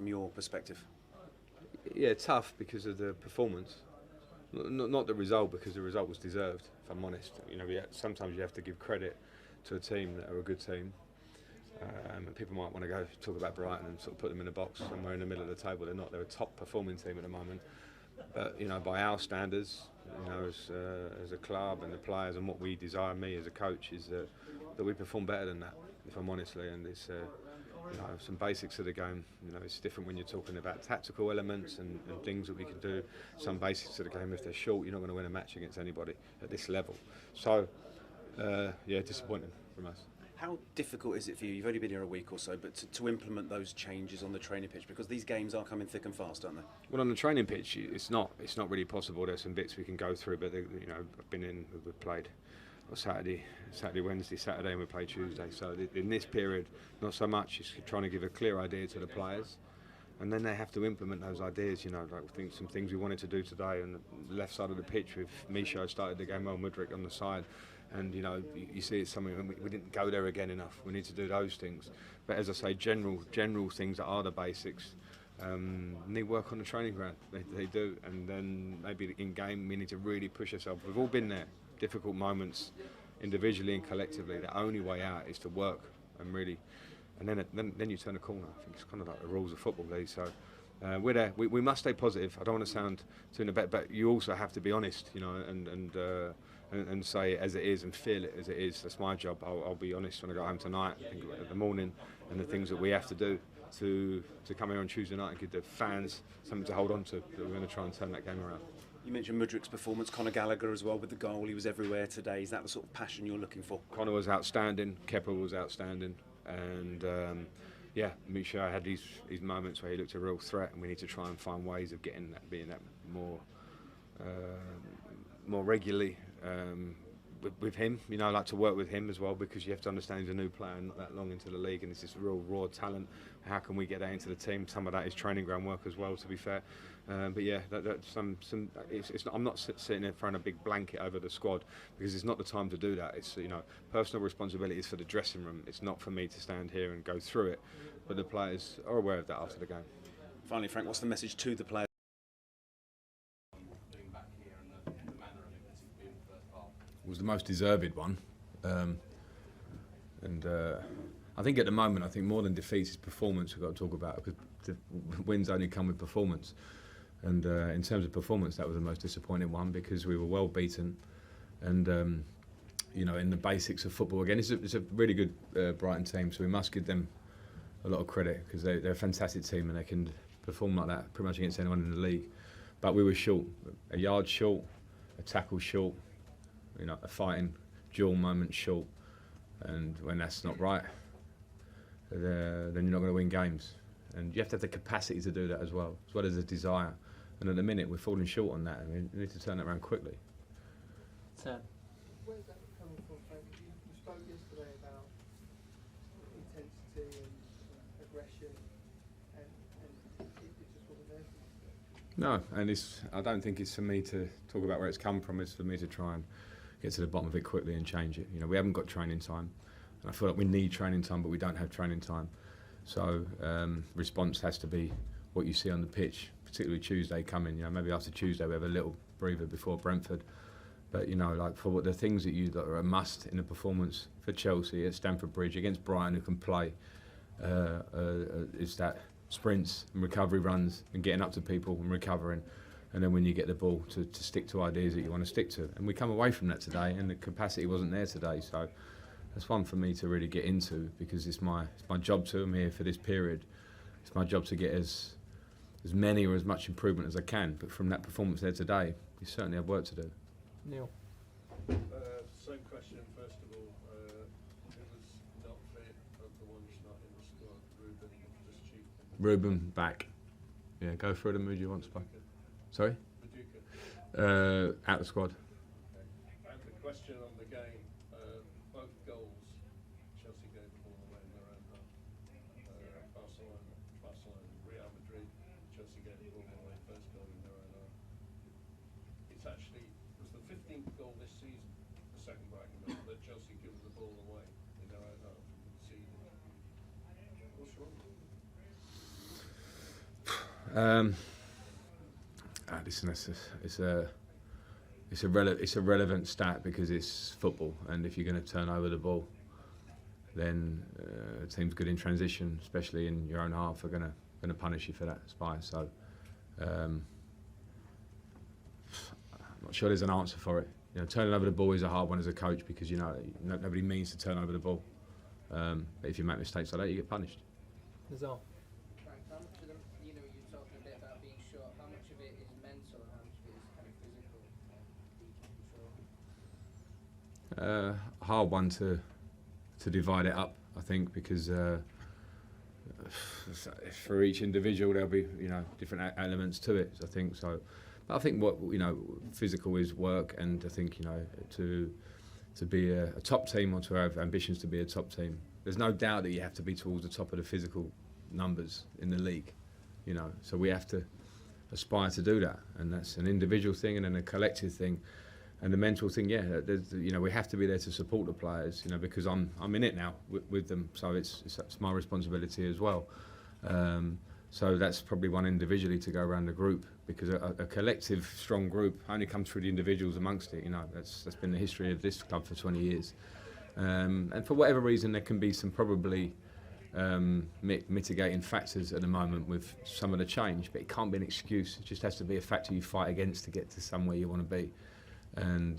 from your perspective? Yeah, tough because of the performance. Not the result, because the result was deserved, if I'm honest. You know, sometimes you have to give credit to a team that are a good team. And people might want to go talk about Brighton and sort of put them in a box somewhere in the middle of the table. They're not. They're a top performing team at the moment. But you know, by our standards, you know, as a club and the players and what we desire, me as a coach, is that we perform better than that, if I'm honestly. And it's you know, some basics of the game. You know, it's different when you're talking about tactical elements and things that we can do. Some basics of the game, if they're short, you're not going to win a match against anybody at this level. So, yeah, disappointing from us. How difficult is it for you? You've only been here a week or so, but to implement those changes on the training pitch, because these games are coming thick and fast, aren't they? Well, on the training pitch, it's not really possible. There's some bits we can go through, but you know, we've played Saturday, Wednesday, Saturday, and we play Tuesday. So in this period, not so much. It's trying to give a clear idea to the players, and then they have to implement those ideas. You know, like I think some things we wanted to do today on the left side of the pitch with Misho started the game well, Mudryk on the side. And you know, you see it's something we didn't go there again enough. We need to do those things. But as I say, general things that are the basics need work on the training ground. They do, and then maybe in game we need to really push ourselves. We've all been there. Difficult moments, individually and collectively. The only way out is to work and really, and then you turn a corner. I think it's kind of like the rules of football, these. So we're there. We must stay positive. I don't want to sound too in the bet, but you also have to be honest, you know, and say it as it is and feel it as it is. That's my job. I'll be honest when I go home tonight, I think in the morning, and the things that we have to do to come here on Tuesday night and give the fans something to hold on to. That we're going to try and turn that game around. You mentioned Mudryk's performance, Conor Gallagher as well with the goal. He was everywhere today. Is that the sort of passion you're looking for? Conor was outstanding. Kepa was outstanding, and yeah, Misha had these moments where he looked a real threat, and we need to try and find ways of being that more regularly. With him, you know, I like to work with him as well, because you have to understand he's a new player, not that long into the league, and it's this real raw talent. How can we get that into the team? Some of that is training ground work as well, to be fair. But yeah, I'm not sitting there throwing a big blanket over the squad, because it's not the time to do that. It's, you know, personal responsibility is for the dressing room. It's not for me to stand here and go through it. But the players are aware of that after the game. Finally, Frank, what's the message to the players? Was the most deserved one, and I think at the moment, I think more than defeats is performance we've got to talk about, because the wins only come with performance. And in terms of performance, that was the most disappointing one, because we were well beaten, and you know, in the basics of football again, it's a really good Brighton team, so we must give them a lot of credit, because they're a fantastic team and they can perform like that pretty much against anyone in the league. But we were short, a yard short, a tackle short, you know, a fighting duel moment short, and when that's not right, then you're not going to win games. And you have to have the capacity to do that as well as the desire. And at the minute, we're falling short on that, and we need to turn that around quickly. Sam. Where's that coming from, Frank? You spoke yesterday about intensity and aggression, and it just wasn't there. No, and I don't think it's for me to talk about where it's come from. It's for me to try and get to the bottom of it quickly and change it. You know, we haven't got training time, and I feel like we need training time, but we don't have training time. So response has to be what you see on the pitch, particularly Tuesday coming. You know, maybe after Tuesday we have a little breather before Brentford. But you know, like for what the things that are a must in a performance for Chelsea at Stamford Bridge against Brighton, who can play, is that sprints and recovery runs and getting up to people and recovering. And then when you get the ball, to stick to ideas that you want to stick to. And we come away from that today, and the capacity wasn't there today. So that's one for me to really get into, because it's my job to. I'm here for this period. It's my job to get as many or as much improvement as I can. But from that performance there today, you certainly have work to do. Neil. Same question, first of all. Who was not fit of the ones not in the squad? Ruben, just cheap. Ruben back. Yeah, go through them. Who do you want to play? Sorry? Out the squad. Okay. And the question on the game, both goals, Chelsea gave the ball away in their own half. Barcelona, Real Madrid, Chelsea gave the ball away, first goal in their own half. It's actually, was the 15th goal this season, the second Brighton goal, that Chelsea give the ball away in their own half. What's wrong? Listen, it's a relevant stat because it's football, and if you're going to turn over the ball, then teams good in transition, especially in your own half, are going to punish you for that spy. So I'm not sure there's an answer for it. You know, turning over the ball is a hard one as a coach because nobody means to turn over the ball. But if you make mistakes like that, you get punished. Nazar. Frank, how much of them, you're talking a bit about being short, how much of it is mental and how much of it is kind of physical? Hard one to divide it up, I think, because for each individual there'll be different elements to it. I think so. But I think what physical is work, and I think to be a top team or to have ambitions to be a top team, there's no doubt that you have to be towards the top of the physical numbers in the league. So we have to aspire to do that, and that's an individual thing and then a collective thing. And the mental thing, we have to be there to support the players, because I'm in it now with them, so it's my responsibility as well. So that's probably one individually to go around the group, because a collective, strong group only comes through the individuals amongst it. That's been the history of this club for 20 years. And for whatever reason, there can be some probably mitigating factors at the moment with some of the change, but it can't be an excuse. It just has to be a factor you fight against to get to somewhere you want to be. And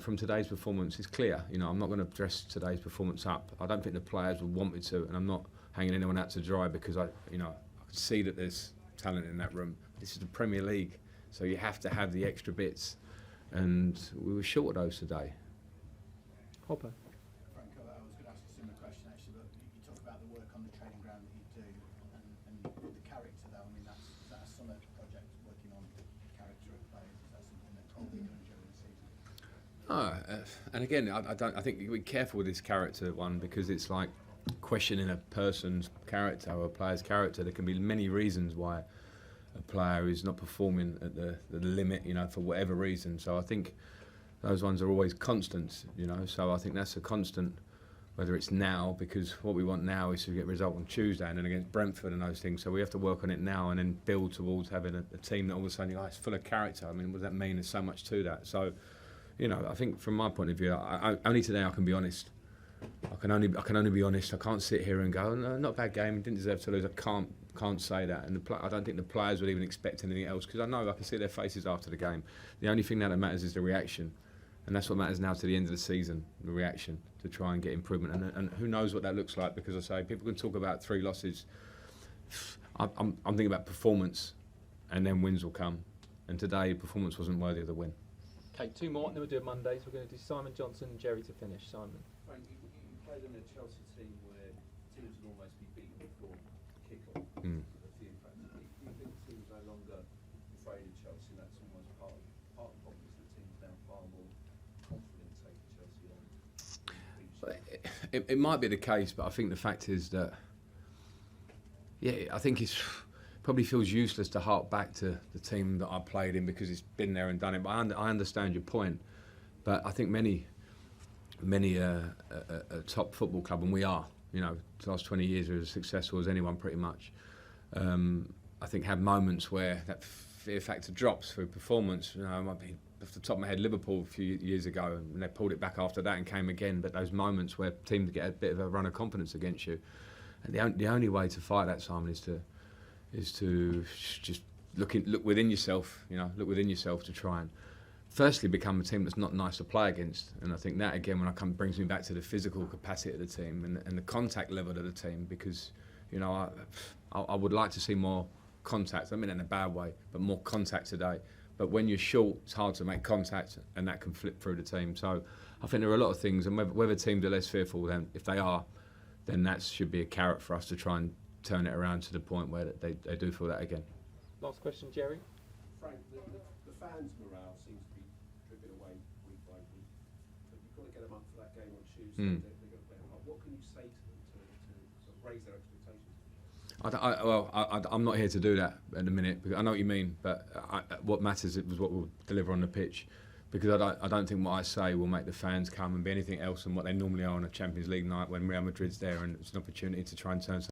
from today's performance, it's clear. I'm not going to dress today's performance up. I don't think the players would want me to, and I'm not hanging anyone out to dry because I can see that there's talent in that room. This is the Premier League, so you have to have the extra bits, and we were short of those today. Hopper. Frank, I was going to ask a similar question actually, but you talk about the work on the training ground that you do, and the character though. I mean, is that a summer project, working on character of players? Is that something that probably done during the season? And again, I think you be careful with this character one, because it's like questioning a person's character or a player's character. There can be many reasons why a player is not performing at the limit, for whatever reason. So I think those ones are always constants, So I think that's a constant, whether it's now, because what we want now is to get a result on Tuesday and then against Brentford and those things. So we have to work on it now and then build towards having a team that all of a sudden it's full of character. I mean, what does that mean? There's so much to that. So, I think from my point of view, only today I can be honest. I can only be honest. I can't sit here and go, no, not a bad game, didn't deserve to lose. I can't say that, and I don't think the players would even expect anything else, because I can see their faces after the game. The only thing that matters is the reaction, and that's what matters now to the end of the season. The reaction to try and get improvement, and who knows what that looks like, because I say people can talk about 3 losses. I'm thinking about performance, and then wins will come. And today, performance wasn't worthy of the win. Okay, 2 more, and then we'll do it Mondays. We're going to do Simon Johnson and Jerry to finish. Simon. Frank, you played in a Chelsea team where teams would almost be beaten before kick-off. A few factors. Do you think teams no longer afraid of Chelsea? That's almost part of the problem, is that teams now far more confident taking Chelsea on. It might be the case, but I think the fact is that, I think it's probably feels useless to hark back to the team that I played in because it's been there and done it. But I understand your point. But I think many a top football club, and we are, the last 20 years we're as successful as anyone pretty much. I think have moments where that fear factor drops through performance. It might be off the top of my head Liverpool a few years ago, and they pulled it back after that and came again. But those moments where teams get a bit of a run of confidence against you, and the only way to fight that, Simon, is to just look within yourself. Look within yourself to try and firstly become a team that's not nice to play against. And I think that again, brings me back to the physical capacity of the team and the contact level of the team, because I would like to see more contact. I mean in a bad way, but more contact today. But when you're short, it's hard to make contact, and that can flip through the team. So I think there are a lot of things, and whether teams are less fearful, then if they are, then that should be a carrot for us to try and turn it around to the point where they do feel that again. Last question, Jerry. Frank, the fans' morale seems to be dripping away week by week. But you've got to get them up for that game on Tuesday. They're going to play hard. What can you say to them to sort of raise their expectations? I'm not here to do that at the minute, because I know what you mean, but what matters is what we'll deliver on the pitch, because I don't think what I say will make the fans come and be anything else than what they normally are on a Champions League night when Real Madrid's there and it's an opportunity to try and turn something